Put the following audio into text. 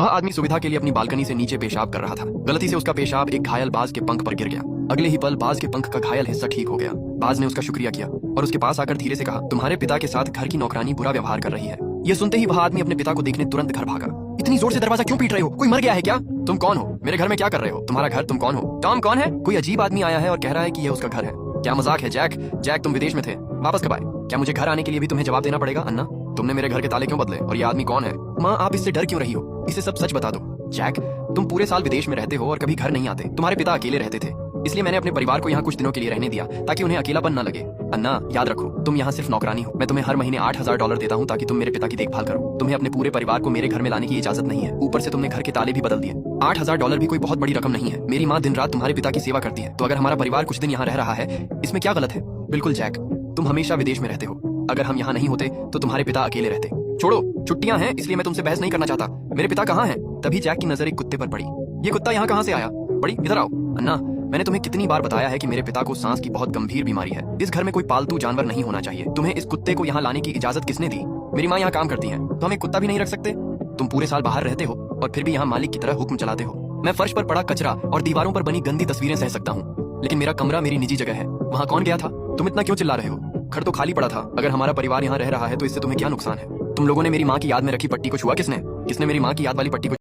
आदमी सुविधा के लिए अपनी बालकनी से नीचे पेशाब कर रहा था। गलती से उसका पेशाब एक घायल बाज के पंख पर गिर गया। अगले ही पल बाज के पंख का घायल हिस्सा ठीक हो गया। बाज ने उसका शुक्रिया किया और उसके पास आकर धीरे से कहा, तुम्हारे पिता के साथ घर की नौकरानी बुरा व्यवहार कर रही है। यह सुनते ही वह आदमी अपने पिता को देखने तुरंत घर भागा। इतनी जोर से दरवाजा क्यों पीट रहे हो? कोई मर गया है क्या? तुम कौन हो? मेरे घर में क्या कर रहे हो? तुम्हारा घर? तुम कौन हो? टॉम कौन है? कोई अजीब आदमी आया है और कह रहा है कि यह उसका घर है। क्या मजाक है जैक? जैक तुम विदेश में थे, वापस कब आए? क्या मुझे घर आने के लिए भी तुम्हें जवाब देना पड़ेगा? अन्ना, तुमने मेरे घर के ताले क्यों बदले? और ये आदमी कौन है? माँ, आप इससे डर क्यों रही हो? इसे सब सच बता दो। जैक, तुम पूरे साल विदेश में रहते हो और कभी घर नहीं आते। तुम्हारे पिता अकेले रहते थे, इसलिए मैंने अपने परिवार को यहाँ कुछ दिनों के लिए रहने दिया ताकि उन्हें अकेलापन न लगे। अन्ना, याद रखो, तुम यहाँ सिर्फ नौकरानी हो। मैं तुम्हें हर महीने $8,000 देता हूँ ताकि तुम मेरे पिता की देखभाल करो। तुम्हें अपने पूरे परिवार को मेरे घर में लाने की इजाजत नहीं है। ऊपर से तुमने घर के ताले भी बदल दिए। $8,000 भी कोई बहुत बड़ी रकम नहीं है। मेरी माँ दिन रात तुम्हारे पिता की सेवा करती है, तो अगर हमारा परिवार कुछ दिन यहाँ रह रहा है, इसमें क्या गलत है? बिल्कुल जैक, तुम हमेशा विदेश में रहते हो। अगर हम यहाँ नहीं होते तो तुम्हारे पिता अकेले रहते। छोड़ो, छुट्टियां हैं इसलिए मैं तुमसे बहस नहीं करना चाहता। मेरे पिता कहाँ हैं? तभी जैक की नजर एक कुत्ते पर पड़ी। ये कुत्ता यहाँ कहाँ से आया? बड़ी, इधर आओ। अन्ना, मैंने तुम्हें कितनी बार बताया है कि मेरे पिता को सांस की बहुत गंभीर बीमारी है। इस घर में कोई पालतू जानवर नहीं होना चाहिए। तुम्हें इस कुत्ते को यहाँ लाने की इजाजत किसने दी? मेरी माँ यहाँ काम करती है, तो हम एक कुत्ता भी नहीं रख सकते? तुम पूरे साल बाहर रहते हो और फिर भी यहाँ मालिक की तरह हुक्म चलाते हो। मैं फर्श पर पड़ा कचरा और दीवारों पर बनी गंदी तस्वीरें सह सकता हूँ, लेकिन मेरा कमरा मेरी निजी जगह है। वहाँ कौन गया था? तुम इतना क्यों चिल्ला रहे हो? घर तो खाली पड़ा था। अगर हमारा परिवार यहाँ रह रहा है तो इससे तुम्हें क्या नुकसान है? तुम लोगों ने मेरी माँ की याद में रखी पट्टी को छुआ किसने? किसने मेरी माँ की याद वाली पट्टी को